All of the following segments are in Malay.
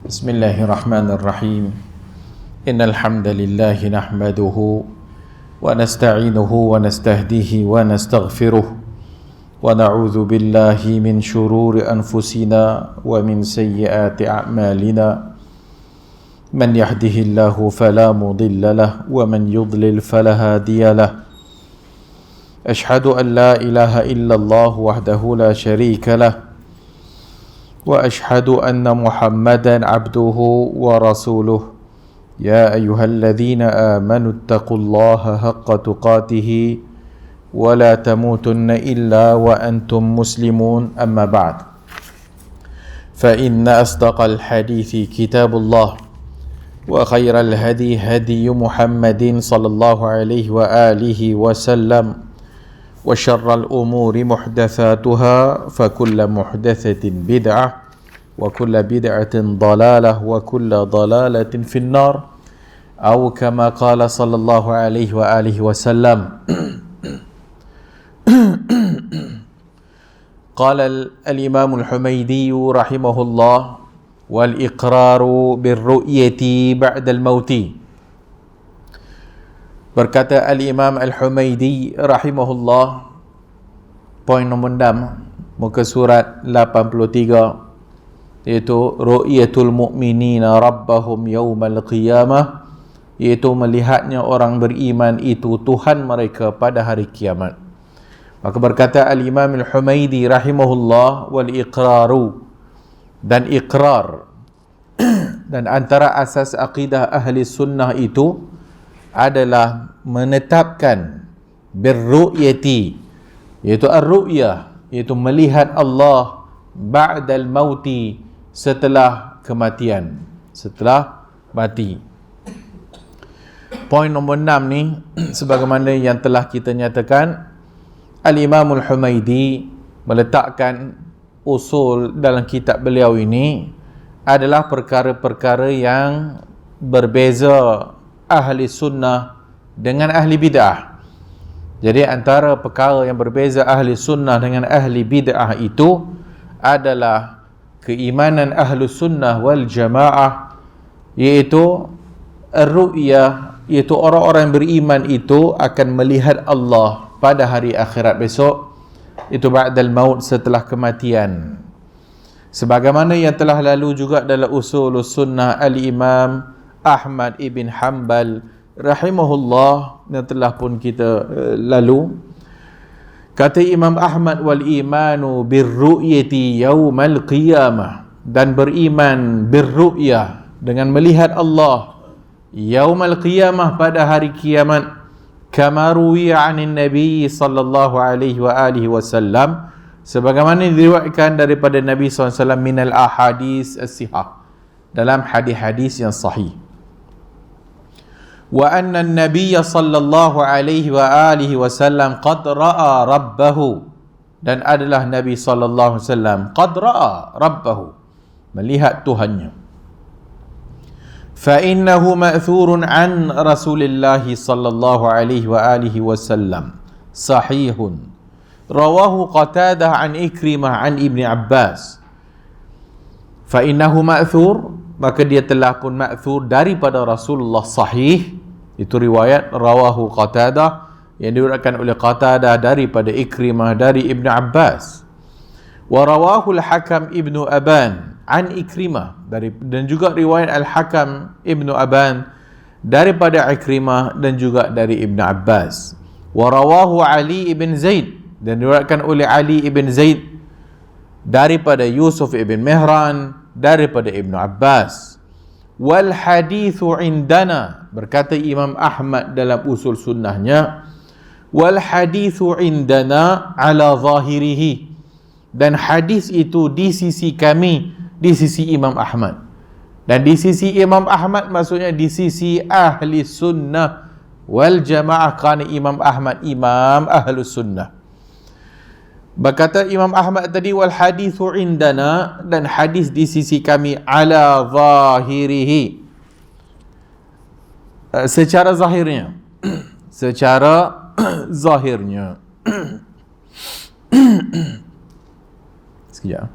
بسم الله الرحمن الرحيم إن الحمد لله نحمده ونستعينه ونستهديه ونستغفره ونعوذ بالله من شرور أنفسنا ومن سيئات أعمالنا من يهده الله فلا مضل له ومن يضلل فلا هادي له أشهد أن لا إله إلا الله وحده لا شريك له وأشهد أن محمدا عبده ورسوله يا أيها الذين آمنوا اتقوا الله حق تقاته ولا تموتن إلا وأنتم مسلمون أما بعد فإن أصدق الحديث كتاب الله وخير الهدي هدي محمد صلى الله عليه وآله وسلم وشر الأمور محدثاتها فكل محدثة بدعة وكل بدعة ضلالة وكل ضلالة في النار أو كما قال صلى الله عليه وآله وسلم قال الإمام الحميدي رحمه الله والإقرار بالرؤية بعد الموت. Berkata Al-Imam Al-Humaidi rahimahullah, poin nombor 6 muka surat 83, iaitu ru'yatul mu'minina rabbahum yawmal qiyamah, iaitu melihatnya orang beriman itu Tuhan mereka pada hari kiamat. Maka berkata Al-Imam Al-Humaidi rahimahullah, wal iqraru, dan iqrar dan antara asas akidah ahli sunnah itu adalah menetapkan birru'yati, iaitu ar-ru'yah, iaitu melihat Allah ba'dal mauti, setelah kematian, setelah mati. Poin nombor 6 ni, sebagaimana yang telah kita nyatakan, Al-Imam Al-Humaidi meletakkan usul dalam kitab beliau ini adalah perkara-perkara yang berbeza ahli sunnah dengan ahli bid'ah. Jadi antara perkara yang berbeza ahli sunnah dengan ahli bid'ah itu adalah keimanan ahli sunnah wal jamaah, iaitu ar-ru'yah, iaitu orang-orang yang beriman itu akan melihat Allah pada hari akhirat besok, itu ba'dal maut, setelah kematian. Sebagaimana yang telah lalu juga dalam usul sunnah Al-Imam Ahmad ibn Hanbal rahimahullah, yang telah pun kita lalu. Kata Imam Ahmad, wal imanu birru'yati yaumal qiyamah, dan beriman birru'yah, dengan melihat Allah yaumal qiyamah, pada hari kiamat, kama ruwiya 'anil nabi sallallahu alaihi wa alihi wasallam, sebagaimana diriwayatkan daripada Nabi SAW minal ahadis as-sihah, dalam hadis-hadis yang sahih. Wa anna an-nabiy sallallahu alaihi wa alihi wasallam qad ra'a rabbahu, dan adalah Nabi sallallahu alaihi wasallam qad ra'a rabbahu, melihat Tuhannya. Fa innahu ma'thurun an Rasulillah sallallahu alaihi wa alihi wasallam sahihun rawahu Qatadah an Ikrimah an Ibni Abbas. Fa innahu ma'thur, maka dia telah pun ma'thur daripada Rasulullah, sahih, itu riwayat rawahu Qatadah, yang diriwayatkan oleh Qatadah daripada Ikrimah dari Ibn Abbas. Wa rawahu al-Hakam Ibnu Aban an Ikrimah, dan juga riwayat al-Hakam Ibnu Aban daripada Ikrimah dan juga dari Ibn Abbas. Wa rawahu Ali ibn Zaid, dan diriwayatkan oleh Ali ibn Zaid daripada Yusuf ibn Mihran daripada Ibn Abbas. Wal hadithu indana, berkata Imam Ahmad dalam usul sunnahnya, wal hadithu indana ala zahirihi, dan hadis itu di sisi kami, di sisi Imam Ahmad. Dan di sisi Imam Ahmad maksudnya di sisi ahli sunnah wal jamaah, kerana Imam Ahmad imam ahli sunnah. Berkata Imam Ahmad tadi, wal hadithu indana, dan hadis di sisi kami, ala zahirihi, secara zahirnya, secara zahirnya. Sekejap.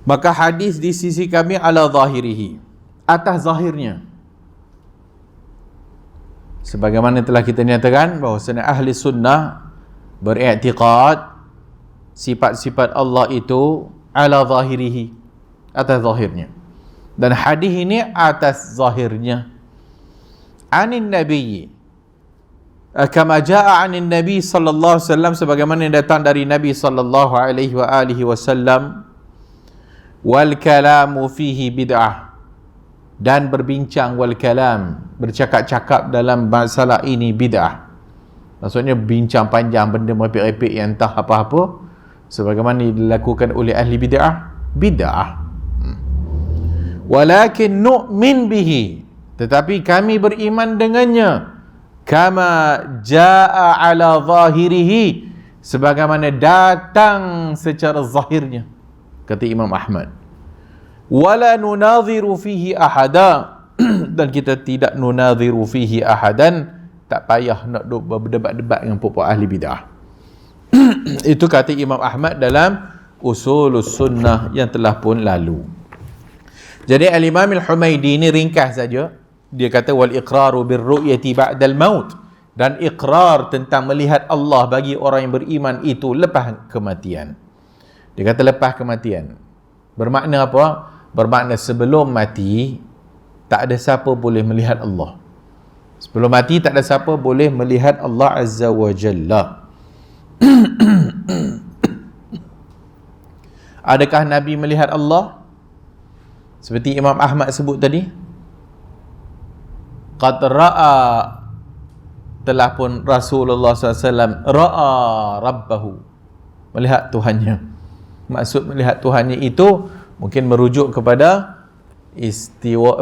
Maka hadis di sisi kami ala zahirihi, atas zahirnya. Sebagaimana telah kita nyatakan bahawasanya ahli sunnah beriktikad sifat-sifat Allah itu ala zahirihi, atas zahirnya. Dan hadis ini atas zahirnya. Anin nabiyyi, kama jaa anin nabi sallallahu alaihi wasallam, sebagaimana yang datang dari Nabi sallallahu alaihi wasallam. Wal kalamu fihi bid'ah, dan berbincang, wal kalam, bercakap-cakap dalam masalah ini bid'ah. Maksudnya bincang panjang benda merepek-repek yang entah apa-apa, sebagaimana dilakukan oleh ahli bid'ah. Walakin nu'min bihi, tetapi kami beriman dengannya, kama jaa ala zahirihi, sebagaimana datang secara zahirnya, kata Imam Ahmad. Wala nunadhiru fihi ahada, dan kita tidak nunadhiru fihi ahadan, tak payah nak berdebat-debat dengan puak-puak ahli bid'ah. Itu kata Imam Ahmad dalam Usulus Sunnah yang telah pun lalu. Jadi Al-Imam Al-Humaidi ini ringkas saja. Dia kata wal iqraru birru'yati ba'dal maut, dan iqrar tentang melihat Allah bagi orang yang beriman itu lepas kematian. Dia kata lepas kematian. Bermakna apa? Bermakna sebelum mati tak ada siapa boleh melihat Allah. Sebelum mati tak ada siapa boleh melihat Allah Azza wa Jalla. Adakah Nabi melihat Allah? Seperti Imam Ahmad sebut tadi, qad ra'a, telah pun Rasulullah SAW ra'a rabbahu, melihat Tuhannya. Maksud melihat Tuhannya itu mungkin merujuk kepada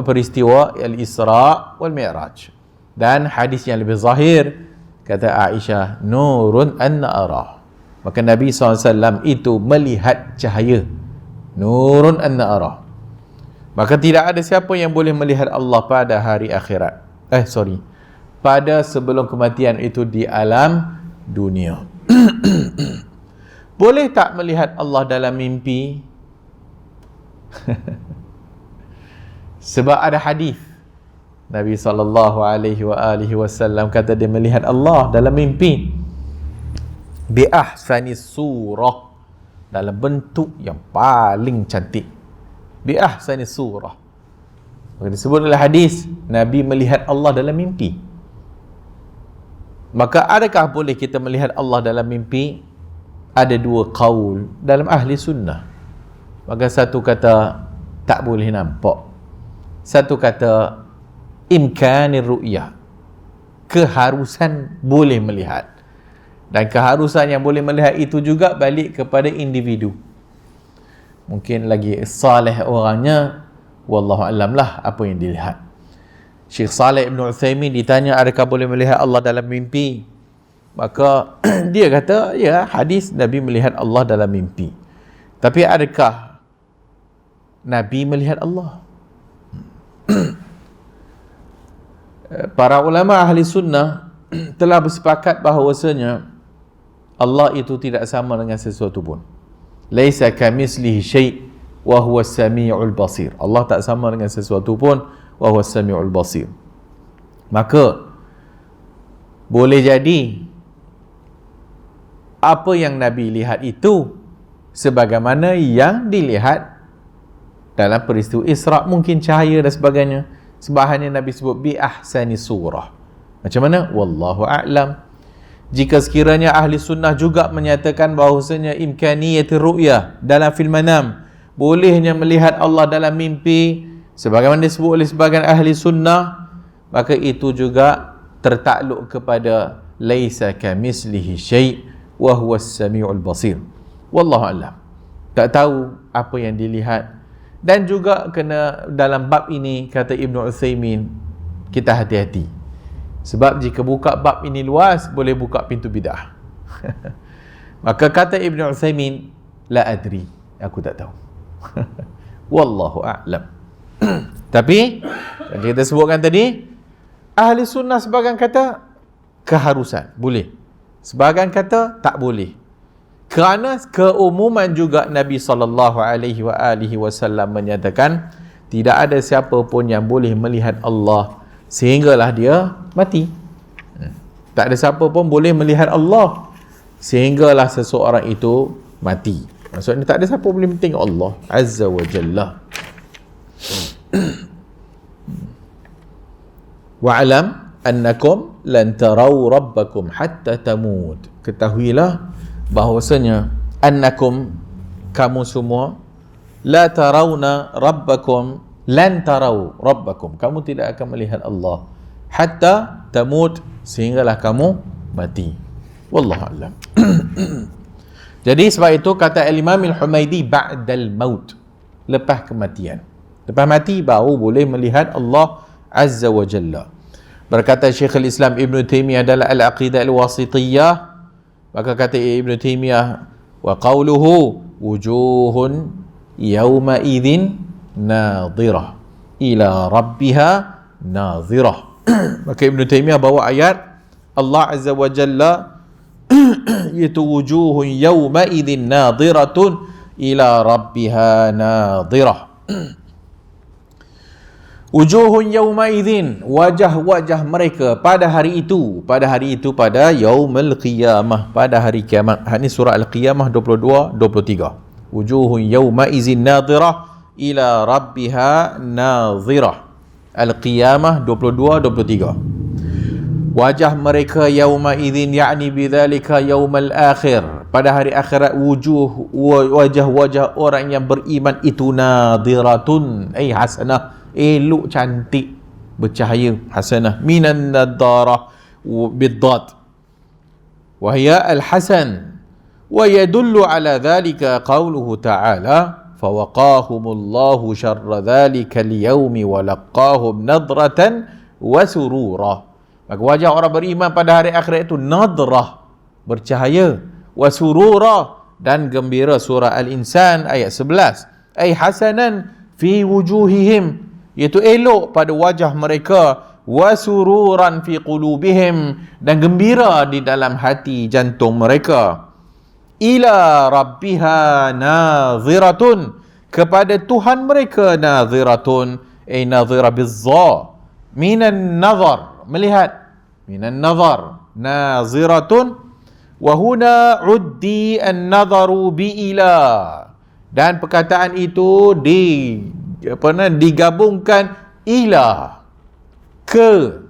peristiwa Al-Isra' wal Mi'raj. Dan hadis yang lebih zahir, kata Aisyah, nurun anna arah. Maka Nabi SAW itu melihat cahaya, nurun anna arah. Maka tidak ada siapa yang boleh melihat Allah pada hari akhirat. Pada sebelum kematian itu di alam dunia. Boleh tak melihat Allah dalam mimpi? Sebab ada hadis Nabi SAW kata dia melihat Allah dalam mimpi bi ahsani surah, dalam bentuk yang paling cantik. Bi ahsani surah. Maka disebut dalam hadis Nabi melihat Allah dalam mimpi. Maka adakah boleh kita melihat Allah dalam mimpi? Ada dua qaul dalam ahli sunnah. Maka satu kata tak boleh nampak, satu kata imkanir ru'yah, keharusan boleh melihat. Dan keharusan yang boleh melihat itu juga balik kepada individu. Mungkin lagi salih orangnya, wallahu alam lah apa yang dilihat. Syekh Saleh Ibn Uthaymin ditanya adakah boleh melihat Allah dalam mimpi, maka dia kata ya, hadis Nabi melihat Allah dalam mimpi. Tapi adakah Nabi melihat Allah? Para ulama ahli sunnah telah bersepakat bahawasanya Allah itu tidak sama dengan sesuatu pun. Laisa kamitslihi syai' wa huwa as-sami'ul basir. Allah tak sama dengan sesuatu pun, wa huwa as-sami'ul basir. Maka boleh jadi apa yang Nabi lihat itu sebagaimana yang dilihat dalam peristiwa Isra', mungkin cahaya dan sebagainya. Sebab hanya Nabi sebut bi ahsani surah. Macam mana? Wallahu a'lam. Jika sekiranya ahli sunnah juga menyatakan bahawasanya imkaniyatir ru'yah dalam fil manam, bolehnya melihat Allah dalam mimpi sebagaimana disebut oleh sebagian ahli sunnah, maka itu juga tertakluk kepada laisa kamitslihi syai' wa huwa as-sami'ul basir. Wallahu a'lam. Tak tahu apa yang dilihat. Dan juga kena dalam bab ini, kata Ibn Uthaymin, kita hati-hati. Sebab jika buka bab ini luas, boleh buka pintu bid'ah. Maka kata Ibn Uthaymin, la adri, aku tak tahu. Wallahu a'lam. Tapi kita sebutkan tadi, ahli sunnah sebahagian kata keharusan, boleh. Sebahagian kata tak boleh. Kerana keumuman juga Nabi SAW menyatakan tidak ada siapa pun yang boleh melihat Allah sehinggalah dia mati. Tak ada siapa pun boleh melihat Allah sehinggalah seseorang itu mati. Maksudnya tak ada siapa boleh tengok Allah Azza wa Jalla. Wa'alam annakum lan tarau rabbakum hatta tamut. Ketahuilah bahawasanya annakum, kamu semua, la tarawna rabbakum, lan tarau rabbakum, kamu tidak akan melihat Allah hatta tamut, sehinggalah kamu mati. Wallahu a'lam. Jadi sebab itu kata Imam Al-Humaidi, ba'dal maut, lepas kematian. Lepas mati baru boleh melihat Allah Azza wa Jalla. Berkata Syekhul Islam Ibn Taymiyah dalam Al-Aqidah Al-Wasitiyah, maka kata Ibn Taymiyah, wa qawluhu wujuhun yawma idhin nadhirah ila rabbiha nadhirah. Maka Ibn Taymiyah bawa ayat Allah Azza wa Jalla iaitu wujuhun yawma idhin nadhiratun ila rabbiha nadhirah. Wujuhun yawma idzin, wajah-wajah mereka pada hari itu, pada yaumul qiyamah, pada hari kiamat. Ini surah Al-Qiyamah 22 23. Wujuhun yawma idzin nadhirah ila rabbiha nadhirah. Al-Qiyamah 22 23. Wajah mereka yauma idzin, yakni bidzalika yaumul akhir, pada hari akhirat, wajah-wajah orang yang beriman itu nadhiratun, ay hasanah, elok, cantik, bercahaya, hasanah, minan nadarah biddad wa hiya al-hasan, wa yadullu ala dhalika qawluhu ta'ala fawaqahumullahu syarra dhalika al-yawmi wa laqahum nadratan wa surura. Maka wajah orang beriman pada hari akhirat itu nadrah, bercahaya, wa surura, dan gembira. Surah Al-Insan ayat 11. Ay hasanan fi wujuhihim, iaitu elok pada wajah mereka, wa sururan fi qulubihim, dan gembira di dalam hati jantung mereka. Ila rabbiha nadhiratun, kepada Tuhan mereka nadhiratun, ay nadhira bizza, minan nazar, melihat, minan nazar, naziratun, wa huna uddi an-nazaru bi ila, dan perkataan itu digabungkan ila, ke,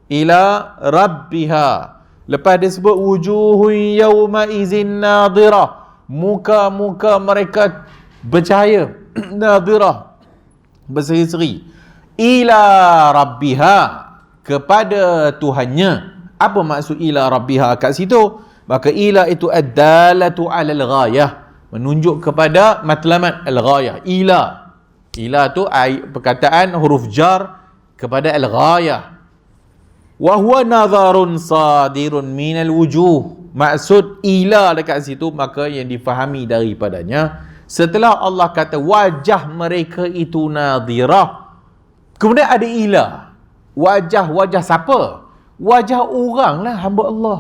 ila rabbiha. Lepas disebut wujuhun yawma izin nadhirah, muka-muka mereka bercahaya, nadhirah, berseri-seri, ila rabbiha, kepada Tuhannya. Apa maksud ila rabbiha kat situ? Maka ila itu ad-dalatu 'alal ghayah, menunjuk kepada matlamat al-ghayah. Ila tu perkataan huruf jar kepada al-ghayah. Wa huwa nadharun sadirun minal wujuh. Maksud ila dekat situ, maka yang difahami daripadanya, setelah Allah kata wajah mereka itu nadhirah, kemudian ada ila. Wajah siapa? Wajah orang lah, hamba Allah.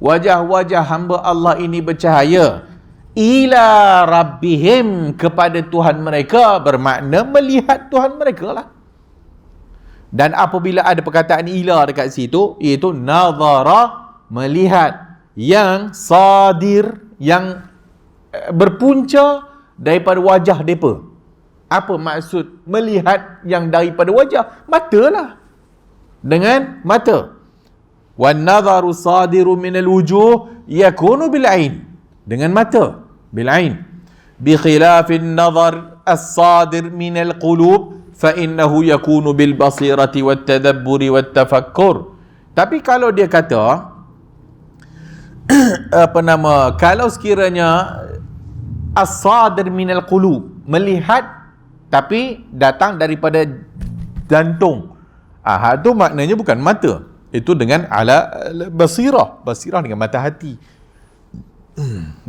Wajah-wajah hamba Allah ini bercahaya. Ila rabbihim, kepada Tuhan mereka, bermakna melihat Tuhan mereka lah. Dan apabila ada perkataan ila dekat situ, iaitu nazara, melihat, yang sadir, yang berpunca daripada wajah mereka. Apa maksud melihat yang daripada wajah? Mata lah, dengan mata. Wan nadharu sadiru minal wujuh yakunu bil ain, dengan mata, bil ain. Bi khilafin nadhar as-sadir minal qulub fa innahu yakunu bil basirati wat tadabburi wat tafakkur. Tapi kalau dia kata kalau sekiranya as-sadir minal qulub, melihat tapi datang daripada jantung, itu maknanya bukan mata, itu dengan ala basirah dengan mata hati.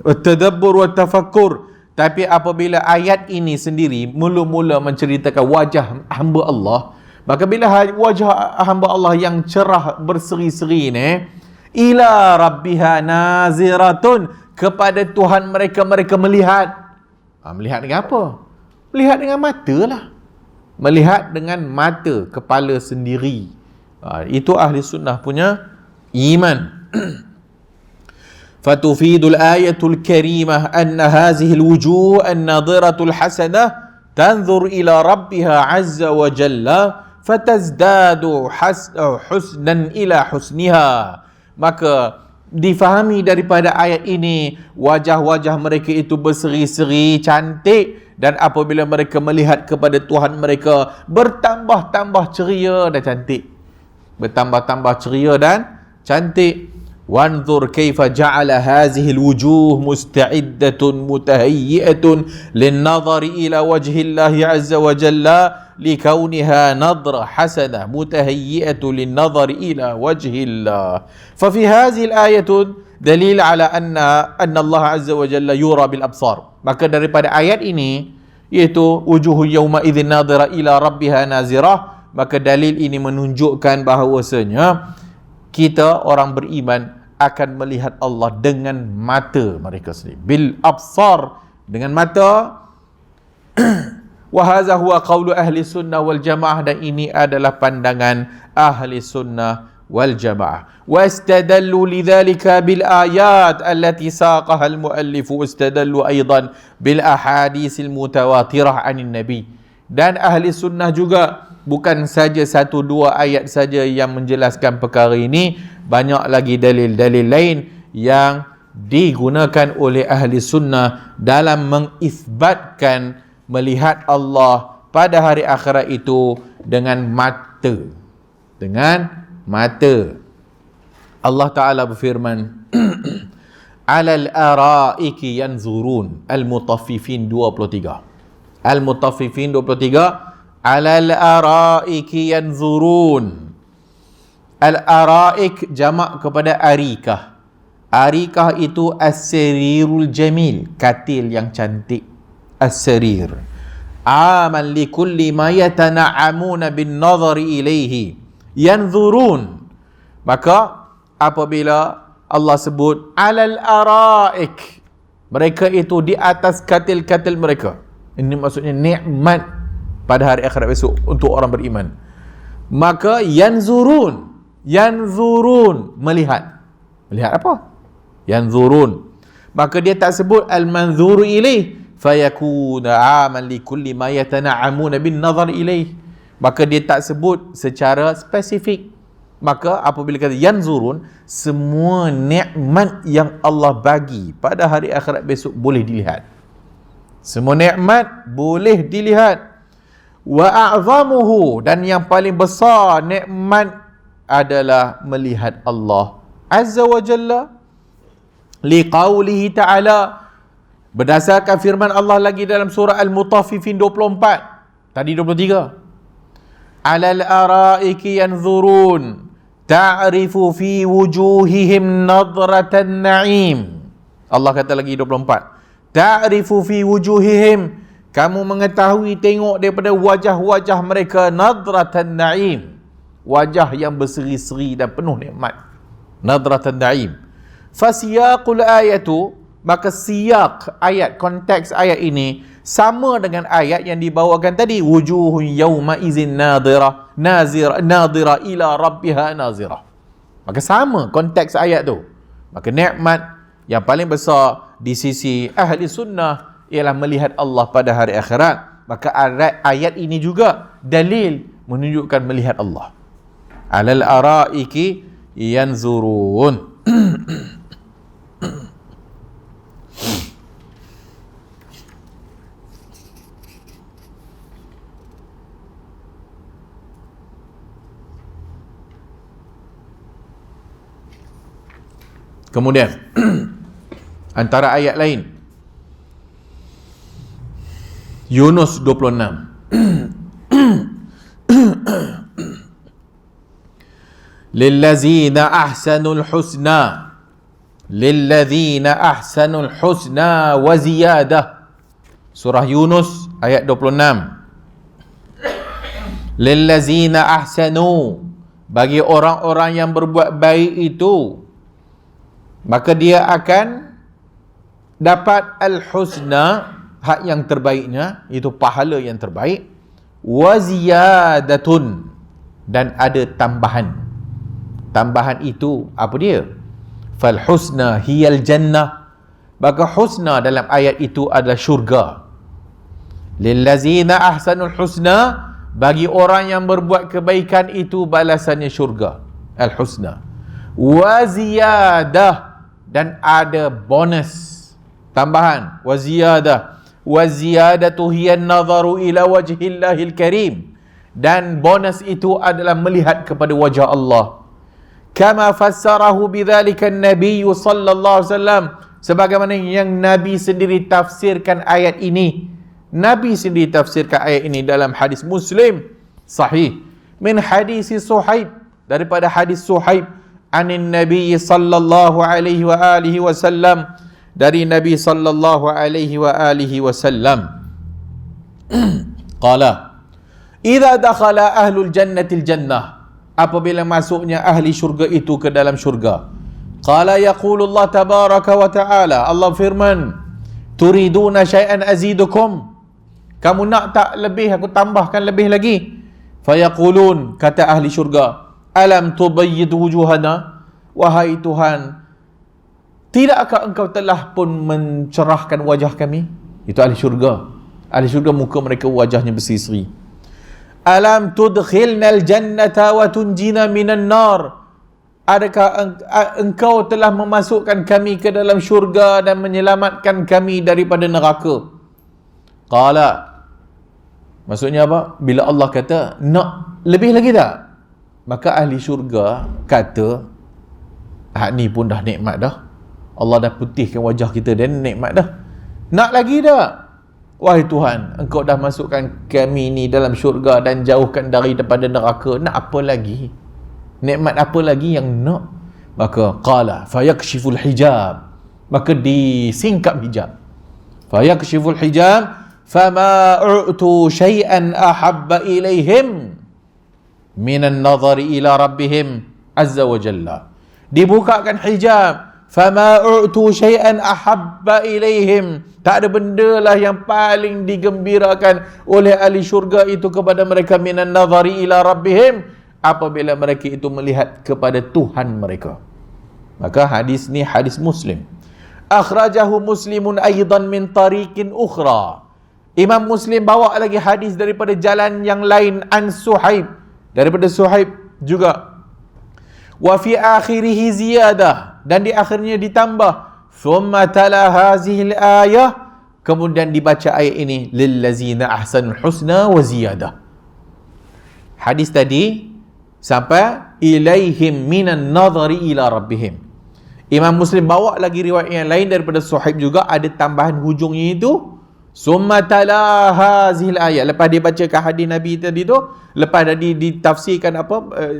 Tadabbur wa tafakkur, Tapi apabila ayat ini sendiri mula-mula menceritakan wajah hamba Allah, maka bila wajah hamba Allah yang cerah berseri-seri ni, ila rabbiha naziratun, kepada Tuhan mereka melihat. Melihat dengan apa? Melihat dengan mata lah. Melihat dengan mata kepala sendiri. Itu ahli sunnah punya iman. فتفيد الآية الكريمة أن هذه الوجوه الناظرة الحسنة تنظر إلى ربها عز وجل فتزداد حسنا إلى حسنها. Maka difahami daripada ayat ini, wajah-wajah mereka itu berseri-seri cantik, dan apabila mereka melihat kepada Tuhan mereka, bertambah-tambah ceria dan cantik. Bertambah-tambah ceria dan cantik. وانظر كيف جعل هذه الوجوه مستعدة متهيئة للنظر إلى وجه الله عز وجل لكونها نظرة حسنة متهيئة للنظر إلى وجه الله. ففي هذه الآية دليل على أن الله عز وجل يرى بالأبصار. Maka daripada ayat ini, iaitu wujuhu yawma idzin nadhira ila rabbiha nazirah, maka dalil ini menunjukkan bahawasanya kita orang beriman akan melihat Allah dengan mata mereka sendiri, bil absar, dengan mata. Wa hadza huwa qaulu ahli sunnah wal jamaah, dan ini adalah pandangan ahli sunnah wal jamaah. Wa istadallu lidzalika bil ayat allati saqaha al muallif, wa istadallu aidan bil ahaditsil mutawatirah anin nabi. Dan ahli sunnah juga bukan saja satu dua ayat saja yang menjelaskan perkara ini, banyak lagi dalil-dalil lain yang digunakan oleh ahli sunnah dalam mengisbatkan melihat Allah pada hari akhirat itu dengan mata. Dengan mata. Allah Ta'ala berfirman, alal araiki yanzurun, Al-Mutaffifin 23. Al-Mutaffifin 23, alal araiki yanzurun. Al-araik jamak kepada arikah. Arikah itu as-sarirul jamil, katil yang cantik. As-sarir. Aman li kulli ma yatana'amuna bin nazari ilaihi. Yanzurun. Maka apabila Allah sebut alal araik, mereka itu di atas katil-katil mereka. Ini maksudnya nikmat pada hari akhirat besok untuk orang beriman. Maka yanzurun, melihat. Melihat apa? Yanzurun. Maka dia tak sebut al-manzuru ilaih fayakuna aman li kulli ma yatana'amuna bin nazar ilaih. Maka dia tak sebut secara spesifik. Maka apabila kata yanzurun, semua nikmat yang Allah bagi pada hari akhirat besok boleh dilihat. Semua nikmat boleh dilihat. Wa a'zamuhu, dan yang paling besar nikmat adalah melihat Allah Azza wa Jalla, liqaulihi ta'ala, berdasarkan firman Allah lagi dalam surah Al-Mutaffifin 24, tadi 23, alal araiki yanzurun ta'rifu fi wujuhihim nadratan na'im. Allah kata lagi 24, ta'rifu fi wujuhihim, kamu mengetahui, tengok daripada wajah-wajah mereka, nadratan na'im, wajah yang berseri-seri dan penuh nikmat. Nadratan na'im. Fasiyaqul ayatu, maka siyak ayat, konteks ayat ini sama dengan ayat yang dibawakan tadi, wujuhun yawma izin nadhirah nadhirah ila rabbiha nazirah. Maka sama konteks ayat tu. Maka nikmat yang paling besar di sisi ahli sunnah ialah melihat Allah pada hari akhirat. Maka ayat ini juga dalil menunjukkan melihat Allah. Alal araiki yanzurun. Kemudian antara ayat lain, Yunus 26. Lillazina ahsanul husna wa ziyadah. Surah Yunus ayat 26. Lillazina ahsanu, bagi orang-orang yang berbuat baik itu, maka dia akan dapat al-husna, hak yang terbaiknya, itu pahala yang terbaik, wa ziyadatun, dan ada tambahan. Tambahan itu apa dia? Fal husna hiyal jannah, maka husna dalam ayat itu adalah syurga. Lillazina ahsanul husna, bagi orang yang berbuat kebaikan itu balasannya syurga, al-husna. Wa ziyadah, dan ada bonus, tambahan, wa ziyadah. Wa ziyadatu hiya an-nazaru ila wajhillahil karim, dan bonus itu adalah melihat kepada wajah Allah. Kama fassarahu bidzalika an-nabiy sallallahu alaihi wasallam, sebagaimana yang Nabi sendiri tafsirkan ayat ini. Nabi sendiri tafsirkan ayat ini dalam hadis Muslim sahih, min hadis Suhaib, daripada hadis Suhaib anin Nabi sallallahu alaihi wa alihi wasallam, dari Nabi sallallahu alaihi wa alihi wasallam. Qala idza dakhala ahlul jannatil jannah, apabila masuknya ahli syurga itu ke dalam syurga. Qala yaqulullah tabaraka wa ta'ala, Allah firman, turiduna syai'an azidukum, kamu nak tak lebih, aku tambahkan lebih lagi. Fayaqulun, kata ahli syurga, alam tubayyid wujuhana, wahai Tuhan, tidakkah engkau telah pun mencerahkan wajah kami? Itu ahli syurga. Ahli syurga muka mereka wajahnya berseri-seri. Alam tudkhilnal jannata wa tunjina minan nar, adakah engkau telah memasukkan kami ke dalam syurga dan menyelamatkan kami daripada neraka? Qala, maksudnya apa? Bila Allah kata nak lebih lagi tak, maka ahli syurga kata, ni pun dah nikmat dah, Allah dah putihkan wajah kita dan nikmat dah, nak lagi tak? Wahai Tuhan, engkau dah masukkan kami ni dalam syurga dan jauhkan daripada neraka, nak apa lagi? Nikmat apa lagi yang nak? Maka qala fayakshiful hijab, maka disingkap hijab. Fayakshiful hijab, fama u'tu syai'an ahabba ilaihim minan nazari ila rabbihim azza wa jalla. Dibukakan hijab, fama u'tu syai'an ahabba ilaihim, tak ada benda lah yang paling digembirakan oleh ahli syurga itu kepada mereka, minan nazari ila rabbihim, apabila mereka itu melihat kepada Tuhan mereka. Maka hadis ni hadis Muslim. Akhrajahu Muslimun aidan min tariqin ukhra, Imam Muslim bawa lagi hadis daripada jalan yang lain, an Suhaib, daripada Suhaib juga. Wa fi akhirih ziyadah, dan di akhirnya ditambah, thumma tala hazihil ayah, kemudian dibaca ayat ini, lillazina ahsanul husna wa ziyadah. Hadis tadi sampai ilaihim minan nazari ila rabbihim. Imam Muslim bawa lagi riwayat yang lain daripada Suhaib juga, ada tambahan hujungnya itu, summa tala hazihil ayat, lepas dia bacakan hadis Nabi tadi tu, lepas tadi ditafsirkan apa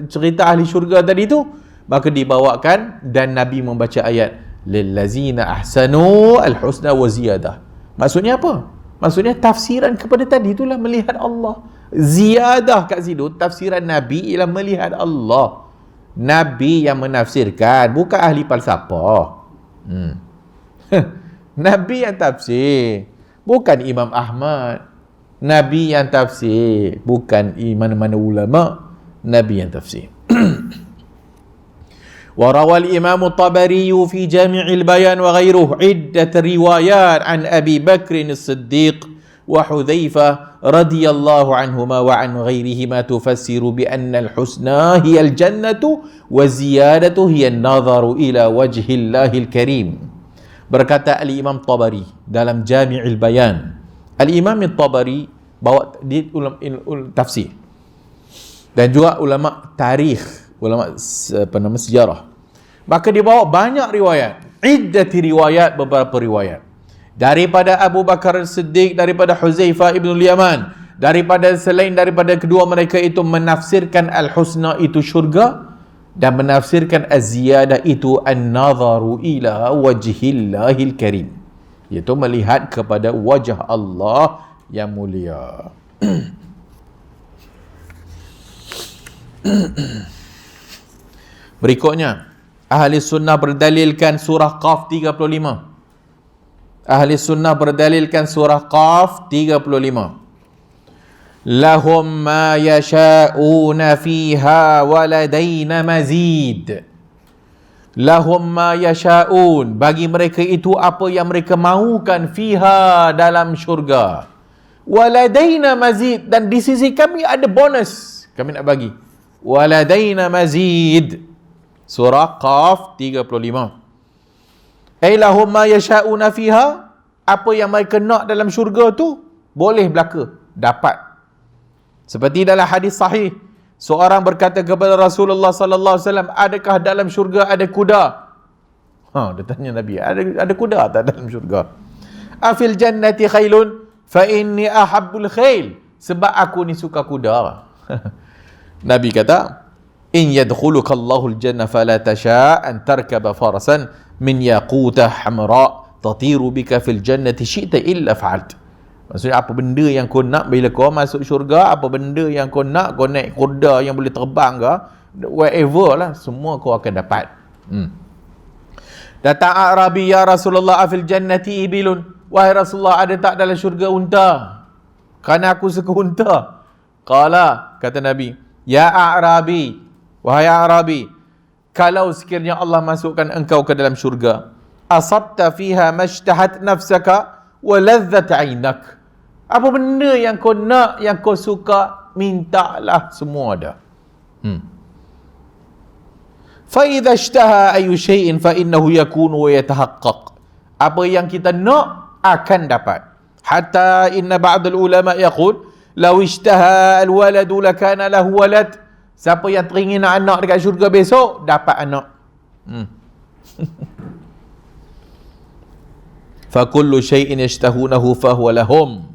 cerita ahli syurga tadi tu, maka dibawakan dan Nabi membaca ayat lillazina ahsanu alhusna wa ziyadah. Maksudnya apa? Maksudnya tafsiran kepada tadi itulah melihat Allah. Ziyadah kat situ tafsiran Nabi ialah melihat Allah. Nabi yang menafsirkan, bukan ahli falsafah. Nabi yang tafsir, bukan Imam Ahmad. Nabi yang tafsir, bukan mana-mana ulama. Nabi yang tafsir. وروى الإمام الطبري في جامع البيان وغيره عدة روايات عن أبي بكر الصديق وحذيفة رضي الله عنهما وعن غيرهما تفسر بأن الحسنى هي الجنة والزيادة هي النظر إلى وجه الله الكريم. Berkata Al-Imam Tabari dalam Jami'il Bayan. Al-Imam Tabari bawa di tafsir dan juga ulama tarikh, ulama sejarah. Maka dia bawa banyak riwayat, iddati riwayat, beberapa riwayat daripada Abu Bakar Siddiq, daripada Huzaifah ibn Yaman, daripada selain daripada kedua mereka itu menafsirkan al-husna itu syurga, dan menafsirkan az-ziyadah itu an-nazaru ila wajhillahil karim. iaitu melihat kepada wajah Allah yang mulia. Berikutnya, Ahli Sunnah berdalilkan surah Qaf 35. Ahli Sunnah berdalilkan surah Qaf 35. Lahum ma yasha'una fiha waladaina mazid. Lahum ma yasha'un, bagi mereka itu apa yang mereka mahukan, fiha, dalam syurga. Waladaina mazid, dan di sisi kami ada bonus, kami nak bagi. Waladaina mazid. Surah Qaf 35. Ay lahum ma yasha'una fiha, apa yang mereka nak dalam syurga tu boleh berlaku, dapat. Seperti dalam hadis sahih, seorang berkata kepada Rasulullah sallallahu alaihi wasallam, adakah dalam syurga ada kuda? Dia tanya Nabi, ada kuda tak dalam syurga? Afil jannati khailun fa inni ahabbul khail, sebab aku ni suka kuda. Nabi kata, in yadkhuluka Allahul jannah fala tasha an tarkaba farasan min yaqutah hamra tatiru bika fil jannati syi'ta illa fa'alt. Maksudnya, apa benda yang kau nak bila kau masuk syurga, apa benda yang kau nak, kau naik kuda yang boleh terbang ke, whatever lah, semua kau akan dapat. Datang Arabi, ya Rasulullah, afil jannati ibilun, wahai Rasulullah, ada tak dalam syurga unta? Kerana aku suka unta. Qala, kata Nabi, ya Arabi, wahai Arabi, kalau sekiranya Allah masukkan engkau ke dalam syurga, asabta fiha mashtahat nafsaka wa ladhat ainak, apa benda yang kau nak, yang kau suka, mintalah, semua ada. Fa idza ishtaha ayu shay'in fa innahu yakunu wa yatahaqqaq, apa yang kita nak akan dapat. Hatta inna ba'd ulama yaqul law ishtaha al-waladu lakana lahu walad, siapa yang teringin nak anak dekat syurga besok, dapat anak. Fa kullu shay'in yashtahunahu fa huwa lahum.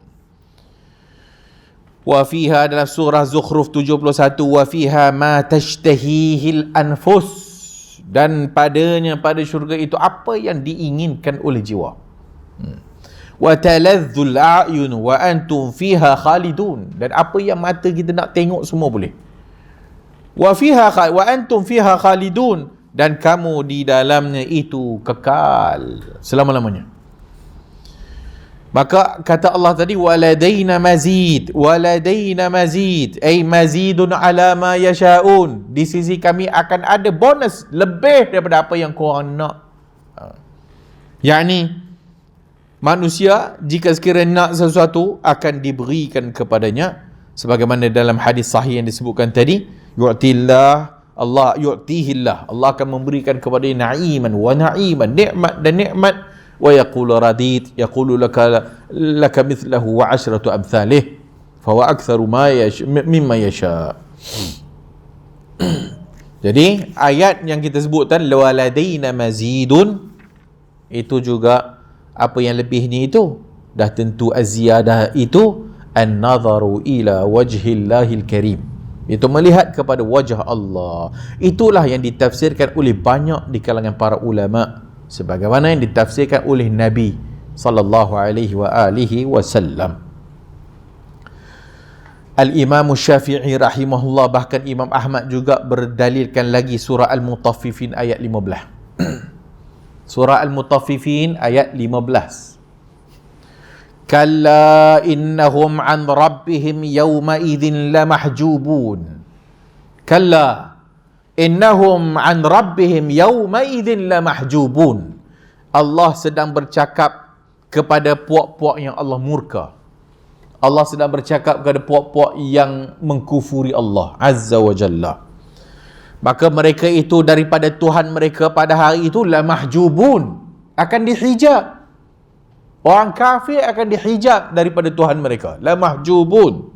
Wa fiha, dalam surah Zukhruf 71, wa fiha ma tashtahihil anfus, dan padanya, pada syurga itu, apa yang diinginkan oleh jiwa. Wa taladzul a'yun wa antum fiha khalidun, dan apa yang mata kita nak tengok semua boleh. Wa antum fiha khalidun, dan kamu di dalamnya itu kekal selama-lamanya. Maka kata Allah tadi, waladaina mazid, ay mazidun ala ma yasha'un, di sisi kami akan ada bonus lebih daripada apa yang korang nak. Yakni manusia jika sekiranya nak sesuatu akan diberikan kepadanya, sebagaimana dalam hadis sahih yang disebutkan tadi, Allah yu'tihillah, Allah akan memberikan kepada na'iman wa na'iman, nikmat dan nikmat, wa yaqulu radit, yaqulu laka mithlahu wa ashratu amthalih fa huwa aktsaru mimma yasha. Jadi ayat yang kita sebutkan lawaladaina mazidun, itu juga apa yang lebih ni itu dah tentu az-ziyadah itu an-nadharu ila wajhillahil karim, itu melihat kepada wajah Allah. Itulah yang ditafsirkan oleh banyak di kalangan para ulama, sebagaimana yang ditafsirkan oleh Nabi sallallahu alaihi wa alihi wasallam. Al-Imam Syafi'i rahimahullah, bahkan Imam Ahmad juga berdalilkan lagi surah Al-Mutaffifin ayat 15. Surah Al-Mutaffifin ayat 15. Kalla innahum an rabbihim yawma idzin lamahjubun. Kalla innahum an rabbihim yawma idzin lamahjubun. Allah sedang bercakap kepada puak-puak yang Allah murka. Allah sedang bercakap kepada puak-puak yang mengkufuri Allah Azza wa Jalla. Maka mereka itu daripada Tuhan mereka pada hari itu lamahjubun, akan dihijab. Orang kafir akan dihijab daripada Tuhan mereka. Lamahjubun.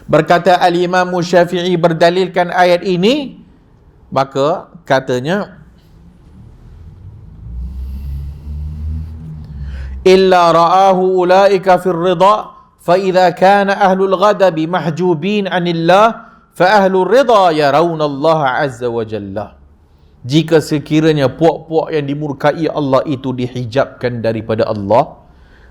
Berkata Al-Imam Syafi'i berdalilkan ayat ini, maka katanya, illa ra'ahu ulaika fir ridha fa idza kana ahlul ghadabi mahjubin 'anillah fa ahlur ridha yarawna Allah azza wa jalla. jika sekiranya puak-puak yang dimurkai Allah itu dihijabkan daripada Allah,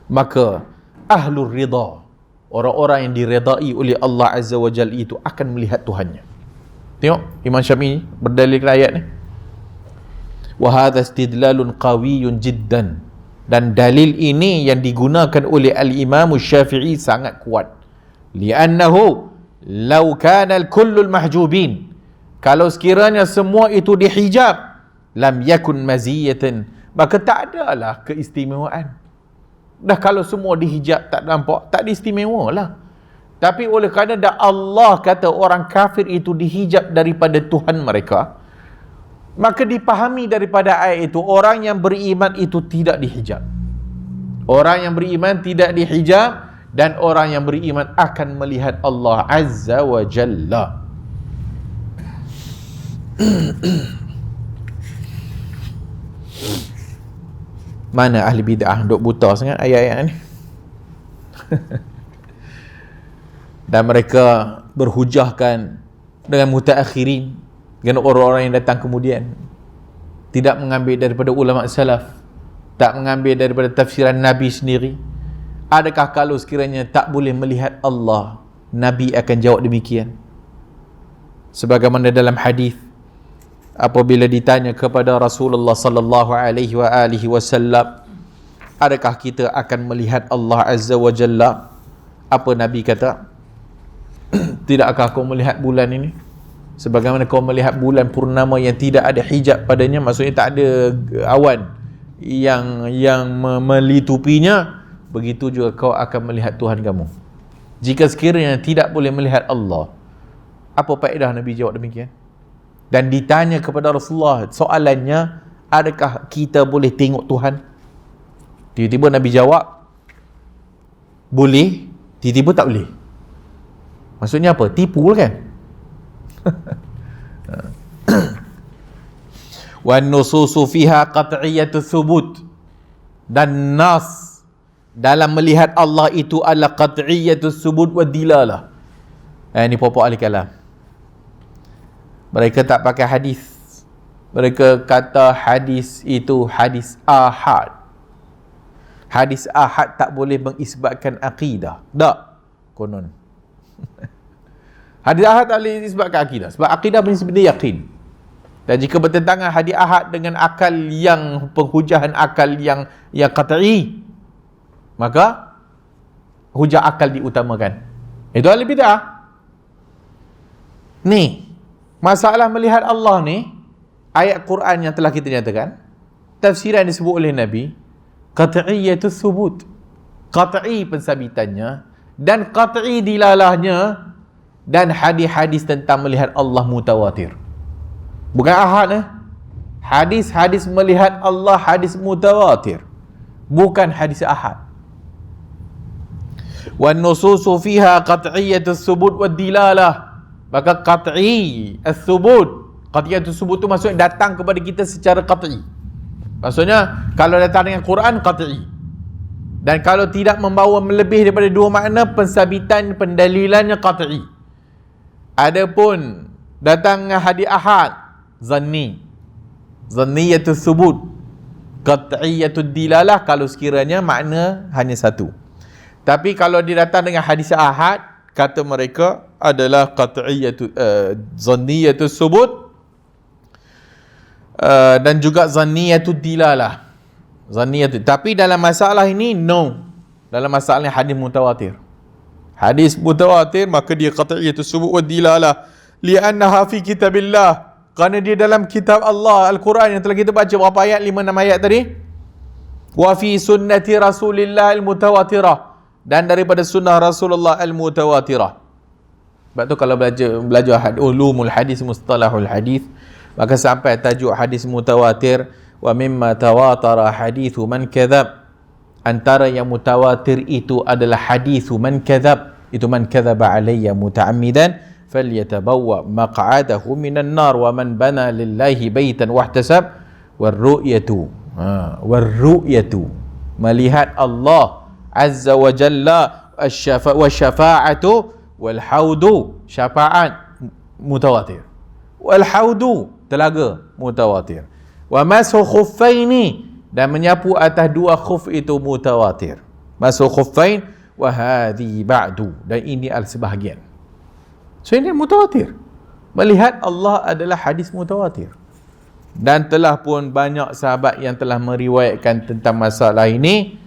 maka ahlur ridha, orang-orang yang diredai oleh Allah Azza wa Jalla itu akan melihat Tuhannya. Tengok Imam Syafi'i berdalilkan ayat ni. Wa hadha istidlalun qawiyyun jiddan, dan dalil ini yang digunakan oleh al-Imam Syafi'i sangat kuat. Li'annahu law kana al-kullu al-mahjubin, kalau sekiranya semua itu dihijab, lam yakun maziyatan, maka tak adalah keistimewaan. Dah kalau semua dihijab tak nampak, tak diistimewa lah. Tapi oleh kerana dah Allah kata orang kafir itu dihijab daripada Tuhan mereka, maka dipahami daripada ayat itu orang yang beriman itu tidak dihijab. Orang yang beriman tidak dihijab, dan orang yang beriman akan melihat Allah Azza wa Jalla. Mana ahli bid'ah duk buta sangat ayat-ayat ni. Dan mereka berhujahkan dengan mutaakhirin, dengan orang-orang yang datang kemudian, tidak mengambil daripada ulama salaf, tak mengambil daripada tafsiran Nabi sendiri. Adakah kalau sekiranya tak boleh melihat Allah, Nabi akan jawab demikian? Sebagaimana dalam hadis, apabila ditanya kepada Rasulullah sallallahu alaihi wasallam, adakah kita akan melihat Allah Azza wa Jalla? Apa Nabi kata? Tidakkah kau melihat bulan ini? Sebagaimana kau melihat bulan purnama yang tidak ada hijab padanya, maksudnya tak ada awan yang melitupinya, begitu juga kau akan melihat Tuhan kamu. Jika sekiranya tidak boleh melihat Allah, apa faedah Nabi jawab demikian? Dan ditanya kepada Rasulullah, soalannya, adakah kita boleh tengok Tuhan? Tiba-tiba Nabi jawab, boleh, tiba-tiba tak boleh. Maksudnya apa? Tipu kan? Wan nususu fiha qat'iyyatu thubut, dan nas dalam melihat Allah itu adalah qat'iyyatu thubut wa dilalah. Ini pokok ahli kalam. Mereka tak pakai hadis. Mereka kata hadis itu hadis ahad. Hadis ahad tak boleh mengisbatkan akidah. Tak. Konon. Hadis ahad tak boleh disebabkan akidah, sebab akidah benda yakin. Dan jika bertentangan hadis ahad dengan akal yang penghujahan akal yang qat'i, maka hujah akal diutamakan. Itu ahli bid'ah. Ni masalah melihat Allah ni, ayat Quran yang telah kita nyatakan, tafsiran disebut oleh Nabi, qat'iyatus thubut, qat'i pensabitannya dan qat'i dilalahnya, dan hadis-hadis tentang melihat Allah mutawatir. Bukan ahad hadis-hadis melihat Allah hadis mutawatir, bukan hadis ahad. Wan nususu fiha qat'iyatus thubut wad dilalah, maka qat'i as-thubut, qat'iyatus thubut tu maksudnya datang kepada kita secara qat'i. Maksudnya kalau datang dengan Quran qat'i, dan kalau tidak membawa melebih daripada dua makna, pensabitan pendalilannya qat'i. Adapun datang dengan hadis ahad, zanniyatus thubut, qat'iyatud dilalah, kalau sekiranya makna hanya satu. Tapi kalau dia datang dengan hadis ahad, kata mereka adalah zanniyatus thubut, dan juga zanniyatud dilalah. Tapi dalam masalah ini no. Dalam masalah ini hadis mutawatir. Hadis mutawatir, maka dia qat'iyatus thubut wa dilalah, li'annaha fi kitabillah, kerana dia dalam kitab Allah, Al-Quran yang telah kita baca berapa ayat, 5-6 ayat tadi. Wa fi sunnati Rasulillah al-mutawatirah, dan daripada sunnah Rasulullah al-mutawatirah. Sebab tu kalau belajar ulumul hadis, mustalahul hadis, maka sampai tajuk hadis mutawatir, wa mimma tawatara hadithu man kadzab, antara yang mutawatir itu adalah hadithu man kadzab, itu man kadzaba alayya muta'ammidan falyatabawwa maq'adahu minan nar wa man bana lillahi baitan wahtasab warru'yatu melihat Allah Azza wa Jalla wa syafa'atu wal haudu, syafaat mutawatir. wal haudu, telaga, mutawatir. Wa mashu khuffaini, dan menyapu atas dua khuf itu mutawatir. Mashu khuffain wa hadhi ba'du, dan ini sebahagian. So ini mutawatir. Melihat Allah adalah hadis mutawatir. Dan telah pun banyak sahabat yang telah meriwayatkan tentang masalah ini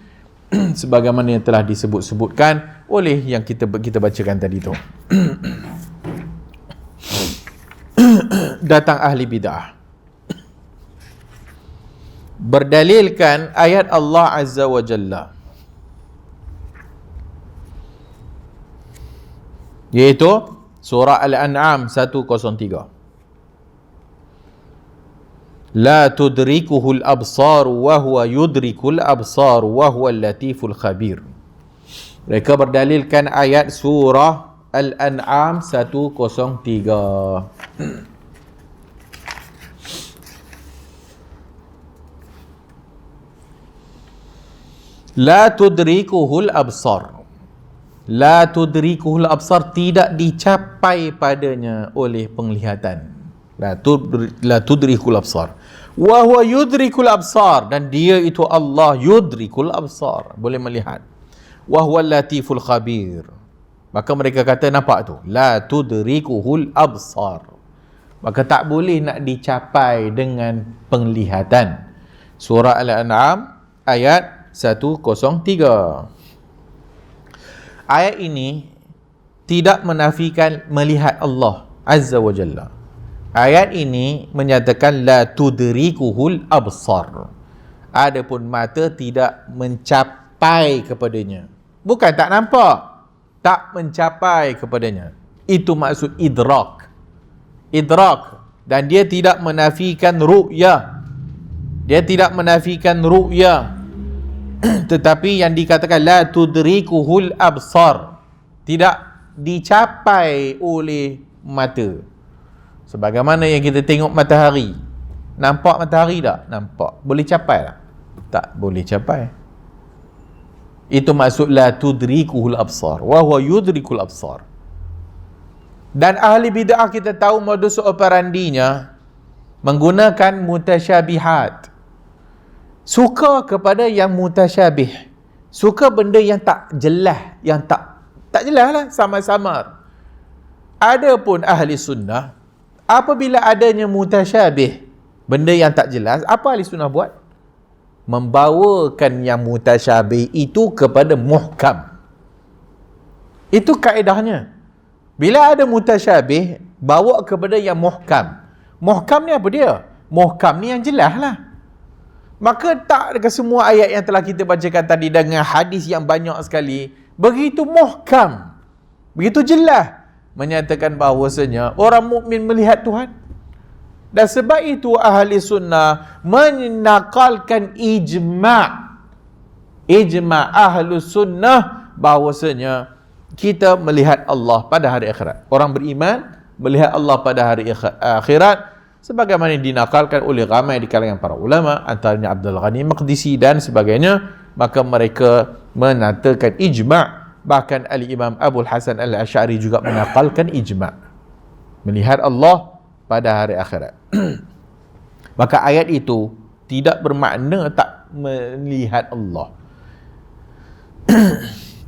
sebagaimana yang telah disebut-sebutkan oleh yang kita bacakan tadi tu. Datang ahli bid'ah berdalilkan ayat Allah Azza wa Jalla, iaitu surah Al-An'am 103. La tudrikuhul absar wa huwa yudrikul absar wa huwal latiful khabir. Mereka berdalilkan ayat surah Al-An'am 103. La tudrikuhul absar. La tudrikuhul absar, tidak dicapai padanya oleh penglihatan. La tudrikul absar. Wa huwa yudrikul absar, dan dia itu Allah yudrikul absar, boleh melihat. Wa huwal latiful khabir. Maka mereka kata, nampak tu, la tudrikuhul absar, maka tak boleh nak dicapai dengan penglihatan. Surah Al-An'am ayat 103. Ayat ini tidak menafikan melihat Allah Azza wa Jalla. Ayat ini menyatakan la tudrikuhul absar. Adapun mata tidak mencapai kepadanya. Bukan tak nampak, tak mencapai kepadanya. Itu maksud idrak. Idrak. Dan dia tidak menafikan ru'yah. Dia tidak menafikan ru'yah. Tetapi yang dikatakan la tudrikuhul absar, tidak dicapai oleh mata. Sebagaimana yang kita tengok matahari. Nampak matahari tak? Nampak. Boleh capai tak? Tak boleh capai. Itu maksud la tudrikuhul absar wa huwa yudrikul absar. Dan ahli bid'ah kita tahu modus operandinya menggunakan mutasyabihat. Suka kepada yang mutasyabih. Suka benda yang tak jelas, yang tak jelas lah, sama-sama. Adapun ahli sunnah, apabila adanya mutasyabih, benda yang tak jelas, apa ahli sunnah buat? Membawakan yang mutasyabih itu kepada muhkam. Itu kaedahnya. Bila ada mutasyabih, bawa kepada yang muhkam. Muhkam ni apa dia? Muhkam ni yang jelas lah. Maka tak dekat semua ayat yang telah kita bacakan tadi dengan hadis yang banyak sekali, begitu muhkam, begitu jelas menyatakan bahawasanya orang mukmin melihat Tuhan. Dan sebab itu ahli sunnah menakalkan ijma' ahli sunnah bahawasanya kita melihat Allah pada hari akhirat. Orang beriman melihat Allah pada hari akhirat, sebagaimana dinakalkan oleh ramai di kalangan para ulama, antaranya Abdul Ghani Maqdisi dan sebagainya. Maka mereka menatakan ijma'. Bahkan Al-Imam Abul Hasan Al-Asy'ari juga menakalkan ijma', melihat Allah pada hari akhirat. Maka ayat itu tidak bermakna tak melihat Allah.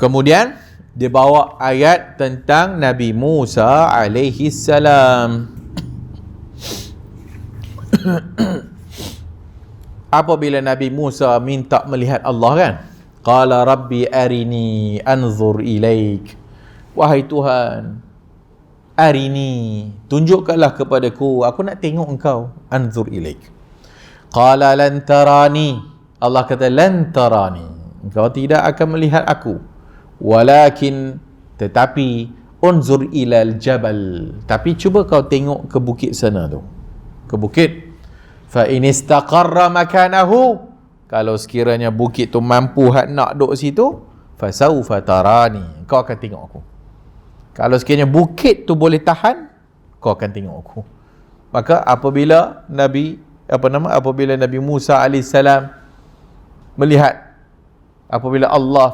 Kemudian dia bawa ayat tentang Nabi Musa alaihi salam. Apabila Nabi Musa minta melihat Allah kan, qala rabbi arini anzur ilaik, wahai Tuhan, arini, tunjukkanlah kepadaku, aku nak tengok engkau. Anzur ilaik. Qala lan tarani, Allah kata lan tarani, engkau tidak akan melihat aku. Walakin, tetapi, unzur ilal jabal, tapi cuba kau tengok ke bukit sana tu, ke bukit. Fa in istaqarra makanahu, kalau sekiranya bukit tu mampu nak duduk situ, fasaufa tarani, kau akan tengok aku. Kalau sekiranya bukit tu boleh tahan, kau akan tengok aku. Maka apabila Nabi Musa AS melihat, apabila Allah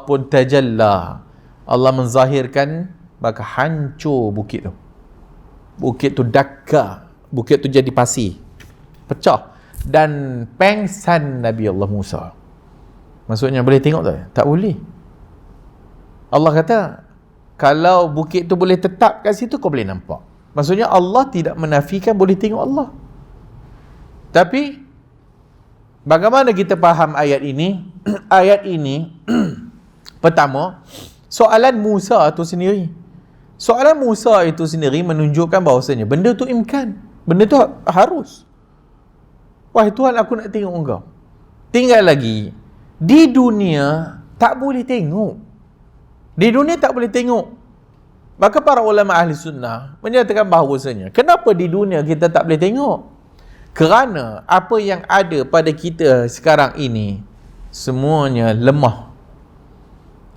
pun tajalla, Allah menzahirkan, maka hancur bukit tu. bukit tu dakka, bukit tu jadi pasir, pecah, dan pengsan Nabi Allah Musa. Maksudnya boleh tengok tak? Tak boleh. Allah kata kalau bukit tu boleh tetap kat situ, kau boleh nampak. Maksudnya Allah tidak menafikan boleh tengok Allah. Tapi bagaimana kita faham ayat ini? Ayat ini pertama, soalan Musa itu sendiri. Soalan Musa itu sendiri menunjukkan bahawasanya benda tu imkan. Benda tu harus. Wahai Tuhan, aku nak tengok engkau. Tinggal lagi, di dunia tak boleh tengok. Di dunia tak boleh tengok. Maka para ulama ahli sunnah menyatakan bahawasanya, kenapa di dunia kita tak boleh tengok? Kerana apa yang ada pada kita sekarang ini semuanya lemah.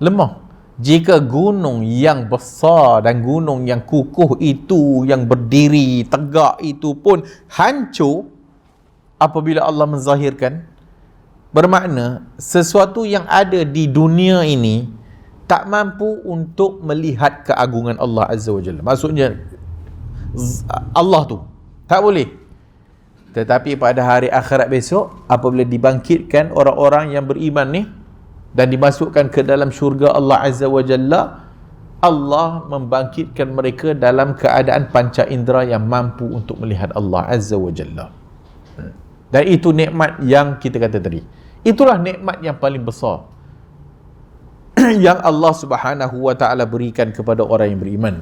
Lemah. Jika gunung yang besar dan gunung yang kukuh itu, yang berdiri tegak itu pun hancur apabila Allah menzahirkan, bermakna sesuatu yang ada di dunia ini tak mampu untuk melihat keagungan Allah Azza wa Jalla. Maksudnya Allah tu tak boleh. Tetapi pada hari akhirat besok, apabila dibangkitkan orang-orang yang beriman ni dan dimasukkan ke dalam syurga Allah Azza wa Jalla, Allah membangkitkan mereka dalam keadaan panca indera yang mampu untuk melihat Allah Azza wa Jalla. Dan itu nikmat yang kita kata tadi. Itulah nikmat yang paling besar yang Allah Subhanahu wa taala berikan kepada orang yang beriman.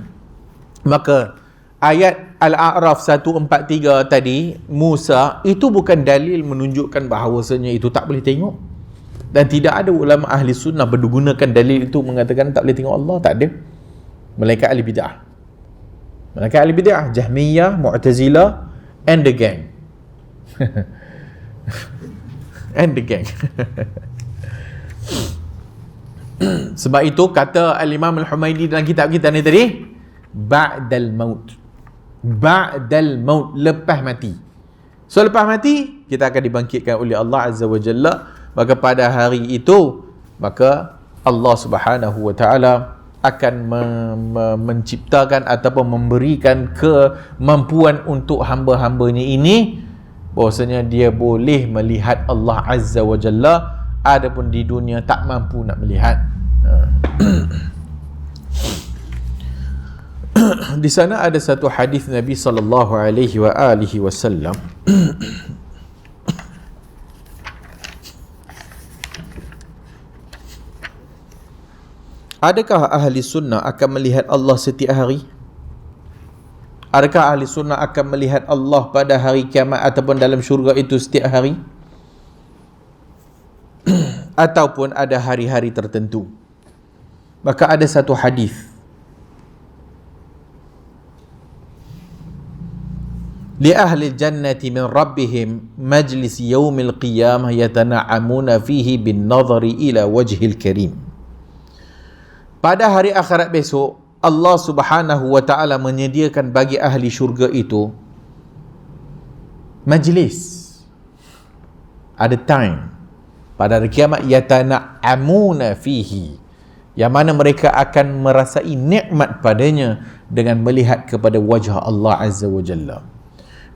Maka ayat Al-A'raf 143 tadi, Musa, itu bukan dalil menunjukkan bahawasanya itu tak boleh tengok. Dan tidak ada ulama ahli sunnah bergunakan dalil itu mengatakan tak boleh tengok Allah. Tak ada. Malaikat ahli bid'ah. Malaikat ahli bid'ah, Jahmiyah, Mu'tazilah and the gang. And the gang. Sebab itu kata Al-Imam Al-Humaidi dalam kitab kita ni tadi, ba'dal maut. Ba'dal maut, lepas mati. So lepas mati kita akan dibangkitkan oleh Allah Azza wa Jalla. Maka pada hari itu, maka Allah Subhanahu wa taala akan menciptakan ataupun memberikan kemampuan untuk hamba-hambanya ini, bahwasanya dia boleh melihat Allah Azza wa Jalla. Adapun di dunia tak mampu nak melihat. Di sana ada satu hadis Nabi sallallahu alaihi wasallam. Adakah ahli sunnah akan melihat Allah setiap hari? Adakah ahli sunnah akan melihat Allah pada hari kiamat ataupun dalam syurga itu setiap hari? Ataupun ada hari-hari tertentu? Maka ada satu hadis, li ahli jannati min rabbihim majlis yaumil qiyamah yatana'amuna fihi bin nazari ila wajhil karim. Pada hari akhirat besok, Allah Subhanahu wa taala menyediakan bagi ahli syurga itu majlis, ada time pada hari kiamat, yatana'amuna fihi, yang mana mereka akan merasai nikmat padanya dengan melihat kepada wajah Allah Azza wa Jalla.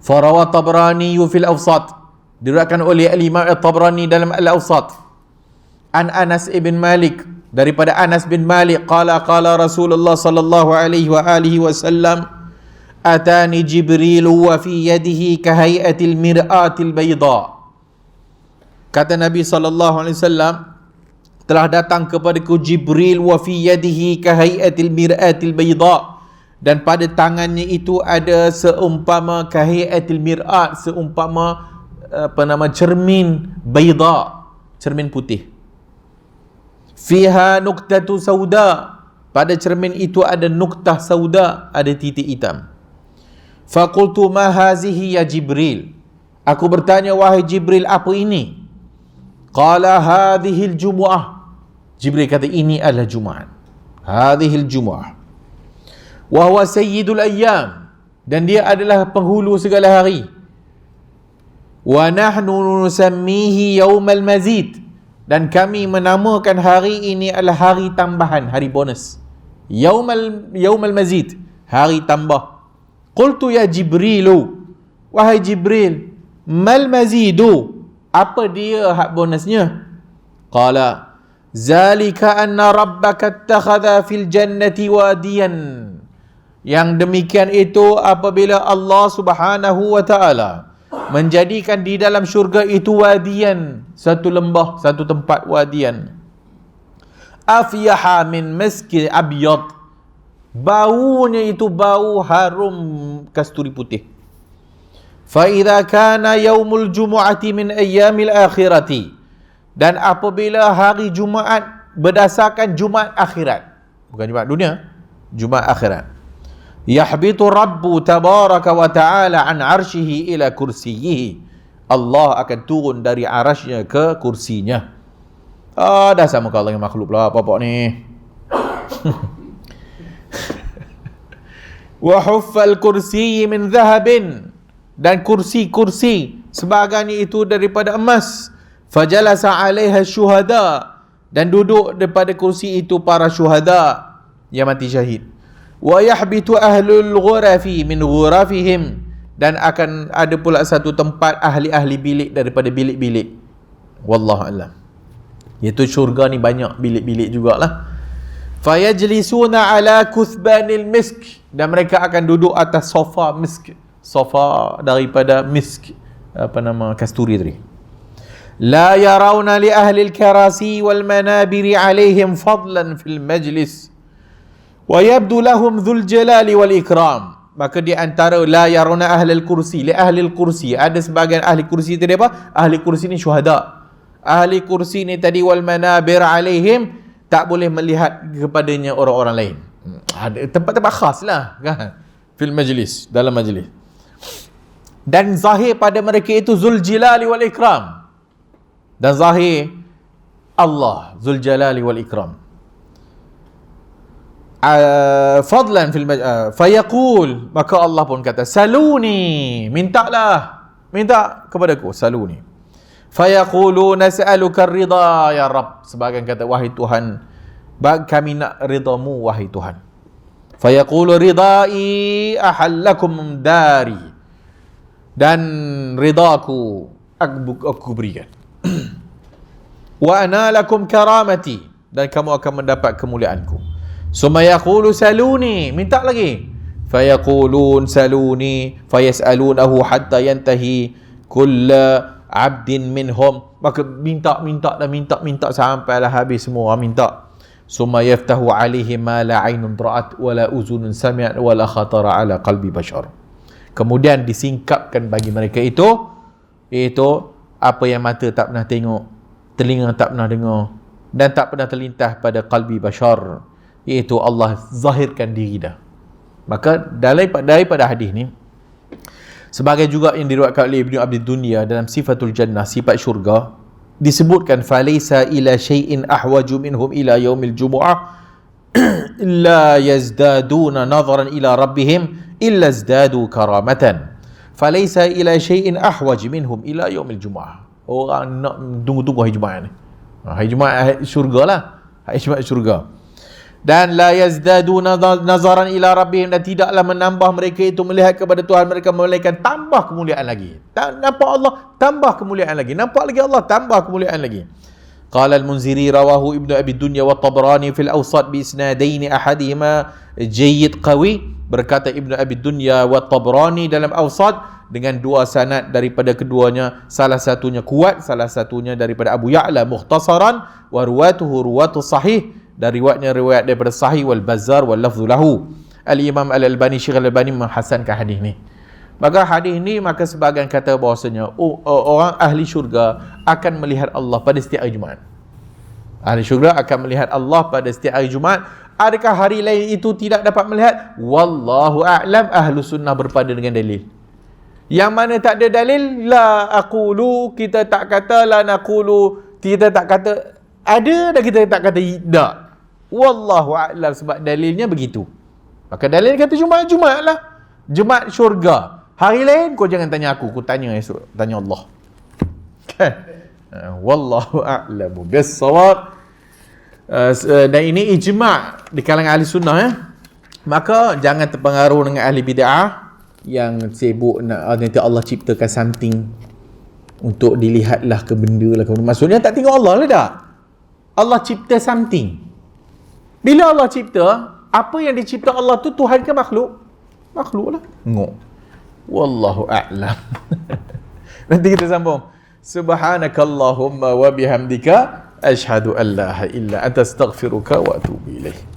Farawa Tabrani fil Awsat, diriwayatkan oleh Al-Imam At-Tabrani dalam Al-Awsat, an Anas ibn Malik, daripada Anas bin Malik, qala Rasulullah sallallahu alaihi wasallam, atani Jibril wa fi yadihi kahai'atil mir'atil bayda. Kata Nabi sallallahu alaihi wasallam, telah datang kepadaku Jibril wa fi yadihi kahai'atil mir'atil bayda, dan pada tangannya itu ada seumpama kahai'atil mir'at, seumpama cermin bayda, cermin putih. Fiha nuktatu sauda, pada cermin itu ada nuktah sauda, ada titik hitam. Faqultu ma hazihi ya Jibril, aku bertanya, wahai Jibril, apa ini? Qala hadhil jumu'ah, Jibril kata ini adalah Jumaat. Hadhil jumu'ah wa huwa sayyidul ayyam, dan dia adalah penghulu segala hari. Wa nahnu nusammihi yaumal mazid, dan kami menamakan hari ini adalah hari tambahan, hari bonus. Yaumal mazid, hari tambah. Qultu ya Jibrilu, wahai Jibril, mal mazidu, apa dia hak bonusnya? Qala zalika anna rabbaka ittakhadha fil jannati wadiyan. Yang demikian itu apabila Allah Subhanahu wa taala menjadikan di dalam syurga itu wadiyan, satu lembah, satu tempat wadiyan. Afyaha min miski abyad, baunya itu bau harum kasturi putih. Fa idza kana yaumul jumu'ati min ayyamil akhirati, dan apabila hari Jumaat berdasarkan Jumaat akhirat, bukan Jumaat dunia, Jumaat akhirat, yahbitu rabbu tabaraka wa ta'ala an arsyihi ila kursiyyihi, Allah akan turun dari arasnya ke kursinya. Dah sama kalau dengan makhluk lah apa-apa ni. Wa huffal kursiyyi min dhahabin, dan kursi-kursi sebagainya itu daripada emas. Fajalasa 'alaiha syuhada, dan duduk daripada kursi itu para syuhada yang mati syahid. Wa yahbitu ahlul ghurafi min ghurafihim, dan akan ada pula satu tempat ahli-ahli bilik daripada bilik-bilik. Wallahu a'lam. Iaitu syurga ni banyak bilik-bilik jugalah. Fayajlisuna ala kuthbanil misk, dan mereka akan duduk atas sofa misk, sofa daripada misk, kasturi tadi. La yarawna li ahli al-karasi wal manabiri alaihim fadlan fil majlis wa yabdu lahum dhul jalali wal ikram. Maka di antara la yarawna ahli al-kursi, li ahli al-kursi, ada sebahagian ahli kursi tadi apa? Ahli kursi ni syuhada. Ahli kursi ni tadi wal manabir alaihim, tak boleh melihat kepadanya orang-orang lain. Ada tempat-tempat khas lah kan, fil majlis, dalam majlis. Dan zahir pada mereka itu Zul Jalali wal Ikram, dan zahir Allah Zul Jalali wal Ikram. Fadlan fil fayaqul, maka Allah pun kata, saluni, mintalah, minta kepadaku, saluni. Fayaqulu nas'aluka ridha ya Rabb, sebagian kata, wahai Tuhan, kami nak ridamu wahai Tuhan. Fayaqulu ridai ahallakum dari, dan ridaku aku berikan. Wa ana lakum karamati, dan kamu akan mendapat kemuliaanku. Summa yaqulu saluni, minta lagi. Fayaqulun saluni fayas'alunahu hatta yantahi kulla abdin minhum, maka minta sampailah habis semua minta. Summa yaftahu alaihi ma la ainun ra'at wa la uzunun sami'at wa la khatara ala qalbi bashar. Kemudian disingkapkan bagi mereka itu apa yang mata tak pernah tengok, telinga tak pernah dengar, dan tak pernah terlintas pada qalbi bashar, iaitu Allah zahirkan diri dah. Maka daripada hadis ni, sebagai juga yang diriwayatkan oleh Ibnu Abi Dunya dalam Sifatul Jannah, sifat syurga, disebutkan falaysa ila syai'in ahwaju minhum ila yaumil jumu'ah illa yazdaduna nadharan ila rabbihim illa zdadu karamatan. Falaysa ila syai'in ahwaj minhum ila yaumil jumu'ah. Orang nak tunggu-tunggu hari Jumaat ni. Hari Jumaat syurga lah. Hari Jumaat syurga. Dan la yazdaduna nazaran ila rabbihim, dan tidaklah menambah mereka itu melihat kepada Tuhan mereka, melainkan tambah kemuliaan lagi. Nampak Allah, tambah kemuliaan lagi. Nampak lagi Allah, tambah kemuliaan lagi. Qala al-Munziri rawahu Ibnu Abi Dunya wa Tabrani fil Awsat bi isnadaini ahadihima jayyid qawi. Berkata Ibnu Abi Dunya wa Tabrani dalam Awsat dengan dua sanad daripada keduanya, salah satunya kuat, salah satunya daripada Abu Ya'la mukhtasaran, wa ruwatuhu ruwatu sahih, dan riwayat daripada sahih, wal Bazzar wal lafzu lahu. Al-Imam Al-Albani, Syekh Al-Albani menghasankan hadis ni. Maka hadis ni, maka sebahagian kata bahawasanya orang ahli syurga akan melihat Allah pada setiap hari Jumaat. Ahli syurga akan melihat Allah pada setiap hari Jumaat. Adakah hari lain itu tidak dapat melihat? Wallahu a'lam. Ahlu sunnah berpada dengan dalil. Yang mana tak ada dalil, la aqulu, kita tak kata, la naqulu, kita tak kata ada, dan kita tak kata tak. Wallahu a'lam, sebab dalilnya begitu. Maka dalil kata Jumaat lah, Jumaat syurga. Hari lain kau jangan tanya aku tanya esok, tanya Allah. Kan? Wallahu a'lamu bis-shawab. Dan ini ijma' di kalangan ahli sunnah. Maka jangan terpengaruh dengan ahli bid'ah. yang sibuk nak nanti Allah ciptakan something untuk dilihatlah ke benda lah. Maksudnya tak tengok Allah lah dah. Allah cipta something. Bila Allah cipta, apa yang dicipta Allah tu Tuhan ke makhluk? Makhluk lah. Tengok. Wallahu a'lam. Nanti kita sambung. Subhanakallahumma wa bihamdika asyhadu an la ilaha illa anta astaghfiruka wa atubu ilaik.